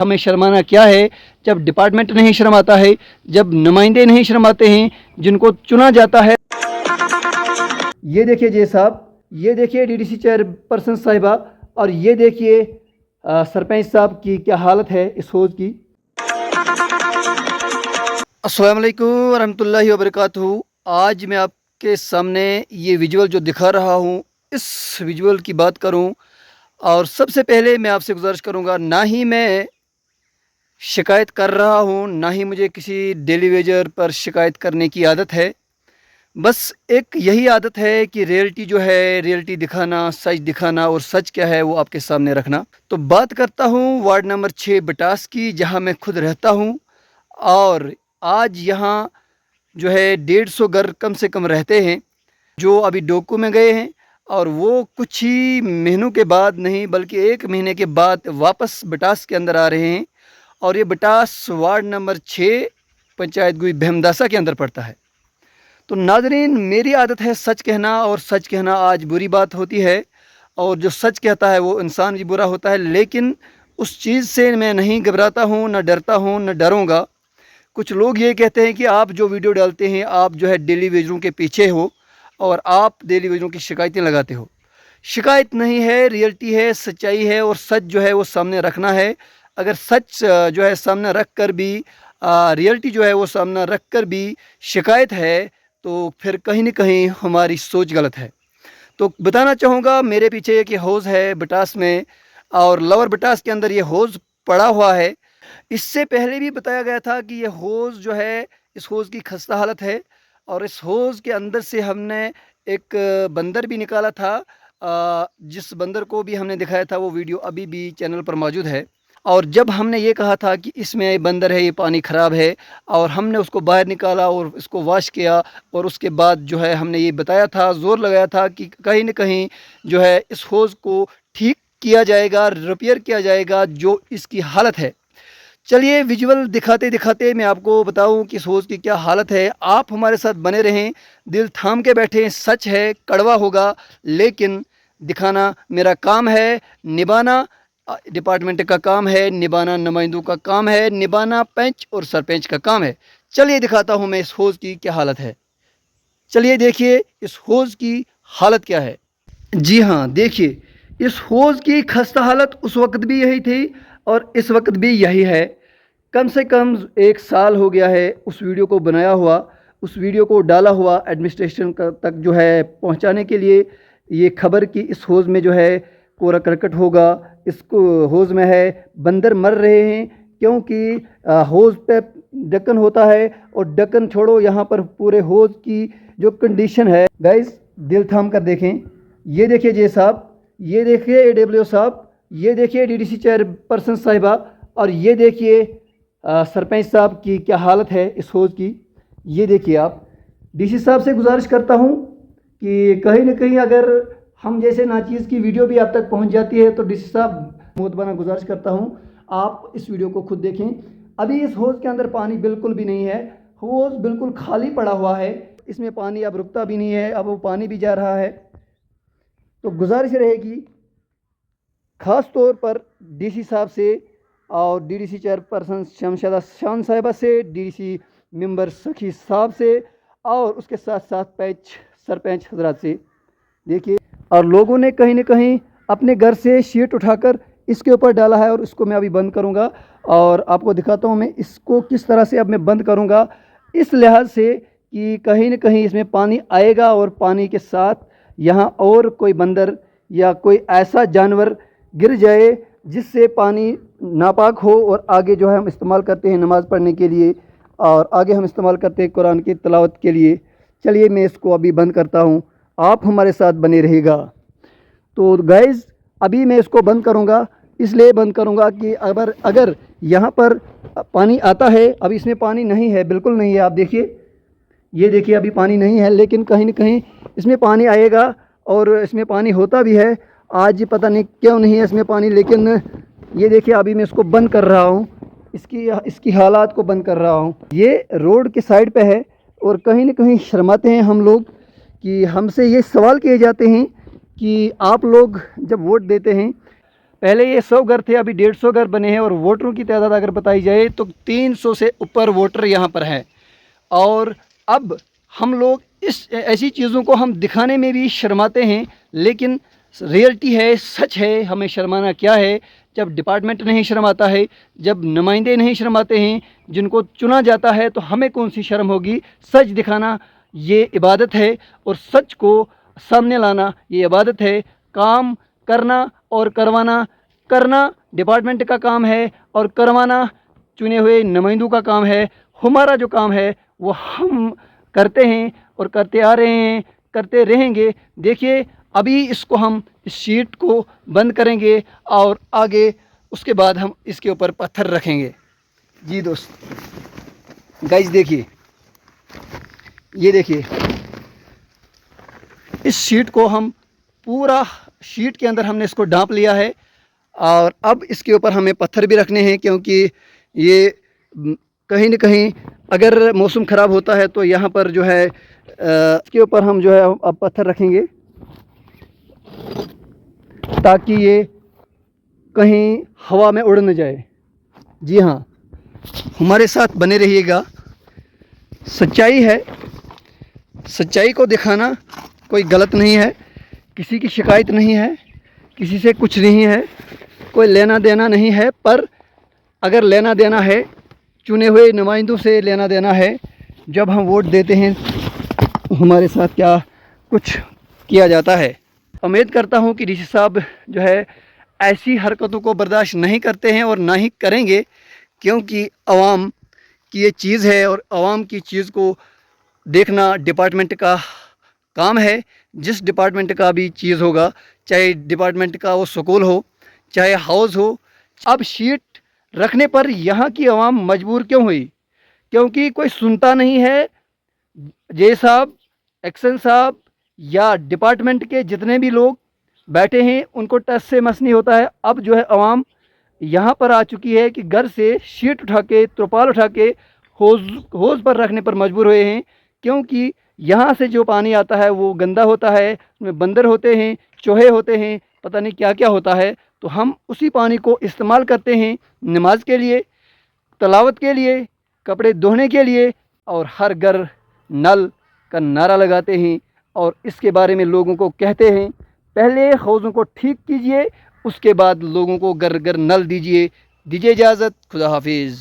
हमें शर्माना क्या है जब डिपार्टमेंट नहीं शर्माता है, जब नुमाइंदे नहीं शर्माते हैं जिनको चुना जाता है। ये देखिए जे साहब, ये देखिए डीडीसी चेयरपर्सन साहिबा, और ये देखिए सरपंच साहब की क्या हालत है इस हौज़ की। अस्सलाम वालेकुम रहमतुल्लाहि व बरकातहू। आज मैं आपके सामने ये विजुअल जो दिखा रहा हूँ, इस विजुअल की बात करूँ, और सबसे पहले मैं आपसे गुजारिश करूँगा, ना ही मैं शिकायत कर रहा हूँ, ना ही मुझे किसी डेली वेजर पर शिकायत करने की आदत है। बस एक यही आदत है कि रियलिटी जो है, रियलिटी दिखाना, सच दिखाना, और सच क्या है वो आपके सामने रखना। तो बात करता हूँ वार्ड नंबर 6 बटास की, जहाँ मैं खुद रहता हूँ। और आज यहाँ जो है 150 घर कम से कम रहते हैं जो अभी डोकू में गए हैं, और वो कुछ ही महीनों के बाद नहीं बल्कि 1 महीने के बाद वापस बटास के अंदर आ रहे हैं। और ये बटास वार्ड नंबर 6 पंचायत गुई भीमदासा के अंदर पड़ता है। तो नाज़रीन, मेरी आदत है सच कहना, और सच कहना आज बुरी बात होती है, और जो सच कहता है वो इंसान भी बुरा होता है। लेकिन उस चीज़ से मैं नहीं घबराता हूँ, न डरता हूँ, न डरूँगा। कुछ लोग ये कहते हैं कि आप जो वीडियो डालते हैं, आप जो है डेली वेजरों के पीछे हो और आप डेली वेजरों की शिकायतें लगाते हो। शिकायत नहीं है, रियलिटी है, सच्चाई है, और सच जो है वो सामने रखना है। अगर सच जो है सामने रख कर भी रियलिटी जो है वो सामने रख कर भी शिकायत है, तो फिर कहीं न कहीं हमारी सोच गलत है। तो बताना चाहूँगा, मेरे पीछे एक ये हौज़ है बटास में, और लोअर बटास के अंदर ये हौज़ पड़ा हुआ है। इससे पहले भी बताया गया था कि ये हौज़ जो है, इस हौज़ की खस्ता हालत है, और इस हौज़ के अंदर से हमने एक बंदर भी निकाला था। जिस बंदर को भी हमने दिखाया था वो वीडियो अभी भी चैनल पर मौजूद है। और जब हमने ये कहा था कि इसमें बंदर है, ये पानी ख़राब है, और हमने उसको बाहर निकाला और इसको वॉश किया, और उसके बाद जो है हमने ये बताया था, ज़ोर लगाया था कि कहीं न कहीं जो है इस हौज़ को ठीक किया जाएगा, रिपेयर किया जाएगा जो इसकी हालत है। चलिए विजुअल दिखाते दिखाते मैं आपको बताऊं कि इस हौज़ की क्या हालत है। आप हमारे साथ बने रहें, दिल थाम के बैठें। सच है, कड़वा होगा, लेकिन दिखाना मेरा काम है, निभाना डिपार्टमेंट का काम है, निभाना नुमाइंदों का काम है, निभाना पंच और सरपंच का काम है। चलिए दिखाता हूँ मैं इस हौज़ की क्या हालत है। चलिए देखिए इस हौज़ की हालत क्या है। जी हाँ, देखिए इस हौज़ की खस्ता हालत उस वक्त भी यही थी और इस वक्त भी यही है। कम से कम 1 साल हो गया है उस वीडियो को बनाया हुआ, उस वीडियो को डाला हुआ एडमिनिस्ट्रेशन तक जो है पहुंचाने के लिए। ये खबर कि इस हौज़ में जो है कूड़ा करकट होगा, इसको हौज़ में है बंदर मर रहे हैं, क्योंकि हौज़ पे ढक्कन होता है, और ढक्कन छोड़ो, यहाँ पर पूरे हौज़ की जो कंडीशन है गाइस, दिल थाम कर देखें। ये देखिए जे साहब, ये देखिए AWO साहब, ये देखिए डीडीसी चेयरपर्सन साहिबा, और ये देखिए सरपंच साहब की क्या हालत है इस हौज़ की। ये देखिए आप। डीसी साहब से गुजारिश करता हूँ कि कहीं न कहीं अगर हम जैसे नाचीज़ की वीडियो भी आप तक पहुँच जाती है, तो डीसी साहब मोहतबाना गुजारिश करता हूँ आप इस वीडियो को खुद देखें। अभी इस हौज़ के अंदर पानी बिल्कुल भी नहीं है, हौज़ बिल्कुल खाली पड़ा हुआ है, इसमें पानी अब रुकता भी नहीं है, अब वो पानी भी जा रहा है। तो गुजारिश रहेगी ख़ास तौर पर डीसी साहब से और डीडीसी चेयरपर्सन शमशादा शान साहिबा से, डीडीसी मेंबर सखी साहब से, और उसके साथ साथ सरपंच हजरात से। देखिए, और लोगों ने कहीं न कहीं अपने घर से शीट उठाकर इसके ऊपर डाला है, और इसको मैं अभी बंद करूंगा और आपको दिखाता हूं मैं इसको किस तरह से अब मैं बंद करूंगा, इस लिहाज से कि कहीं न कहीं इसमें पानी आएगा, और पानी के साथ यहाँ और कोई बंदर या कोई ऐसा जानवर गिर जाए जिससे पानी नापाक हो, और आगे जो है हम इस्तेमाल करते हैं नमाज़ पढ़ने के लिए, और आगे हम इस्तेमाल करते हैं कुरान की तिलावत के लिए। चलिए मैं इसको अभी बंद करता हूँ, आप हमारे साथ बने रहिएगा। तो गाइज़, अभी मैं इसको बंद करूँगा, इसलिए बंद करूँगा कि अगर यहाँ पर पानी आता है, अब इसमें पानी नहीं है, बिल्कुल नहीं है। आप देखिए, ये देखिए अभी पानी नहीं है, लेकिन कहीं न कहीं इसमें पानी आएगा, और इसमें पानी होता भी है। आज पता नहीं क्यों नहीं है इसमें पानी, लेकिन ये देखिए अभी मैं इसको बंद कर रहा हूँ, इसकी हालात को बंद कर रहा हूँ। ये रोड के साइड पे है, और कहीं न कहीं शर्माते हैं हम लोग कि हमसे ये सवाल किए जाते हैं कि आप लोग जब वोट देते हैं पहले ये 100 घर थे, अभी 150 घर बने हैं। और वोटरों की तादाद अगर बताई जाए तो 300 से ऊपर वोटर यहाँ पर हैं। और अब हम लोग इस ऐसी चीज़ों को हम दिखाने में भी शर्माते हैं, लेकिन रियलिटी है, सच है। हमें शर्माना क्या है जब डिपार्टमेंट नहीं शर्माता है, जब नुमाइंदे नहीं शर्माते हैं जिनको चुना जाता है, तो हमें कौन सी शर्म होगी। सच दिखाना ये इबादत है, और सच को सामने लाना ये इबादत है। काम करना और करना डिपार्टमेंट का काम है, और करवाना चुने हुए नुमाइंदों का काम है। हमारा जो काम है वो हम करते हैं और करते आ रहे हैं, करते रहेंगे। देखिए अभी इसको हम इस शीट को बंद करेंगे और आगे उसके बाद हम इसके ऊपर पत्थर रखेंगे। जी दोस्त गाइस देखिए, ये देखिए, इस शीट को हम पूरा शीट के अंदर हमने इसको ढांप लिया है। और अब इसके ऊपर हमें पत्थर भी रखने हैं, क्योंकि ये कहीं न कहीं अगर मौसम ख़राब होता है तो यहाँ पर जो है इसके ऊपर हम जो है अब पत्थर रखेंगे, ताकि ये कहीं हवा में उड़ न जाए। जी हाँ, हमारे साथ बने रहिएगा। सच्चाई है, सच्चाई को दिखाना कोई गलत नहीं है, किसी की शिकायत नहीं है, किसी से कुछ नहीं है, कोई लेना देना नहीं है। पर अगर लेना देना है, चुने हुए नुमाइंदों से लेना देना है, जब हम वोट देते हैं हमारे साथ क्या कुछ किया जाता है। उम्मीद करता हूं कि डीसी साहब जो है ऐसी हरकतों को बर्दाश्त नहीं करते हैं और ना ही करेंगे, क्योंकि आवाम की ये चीज़ है और आवाम की चीज़ को देखना डिपार्टमेंट का काम है। जिस डिपार्टमेंट का भी चीज़ होगा, चाहे डिपार्टमेंट का वो स्कूल हो, चाहे हाउस हो, अब शीट रखने पर यहाँ की आवाम मजबूर क्यों हुई? क्योंकि कोई सुनता नहीं है। जे साहब, एक्शन साहब या डिपार्टमेंट के जितने भी लोग बैठे हैं उनको टस से मस नहीं होता है। अब जो है आवाम यहाँ पर आ चुकी है कि घर से शीट उठा के, त्रिपाल उठा के होज़ पर रखने पर मजबूर हुए हैं, क्योंकि यहाँ से जो पानी आता है वो गंदा होता है, उसमें बंदर होते हैं, चूहे होते हैं, पता नहीं क्या क्या होता है। तो हम उसी पानी को इस्तेमाल करते हैं नमाज के लिए, तलावत के लिए, कपड़े धोने के लिए, और हर घर नल का नारा लगाते हैं और इसके बारे में लोगों को कहते हैं पहले हौज़ों को ठीक कीजिए, उसके बाद लोगों को घर घर नल दीजिए। दीजिए इजाज़त, खुदा हाफिज़।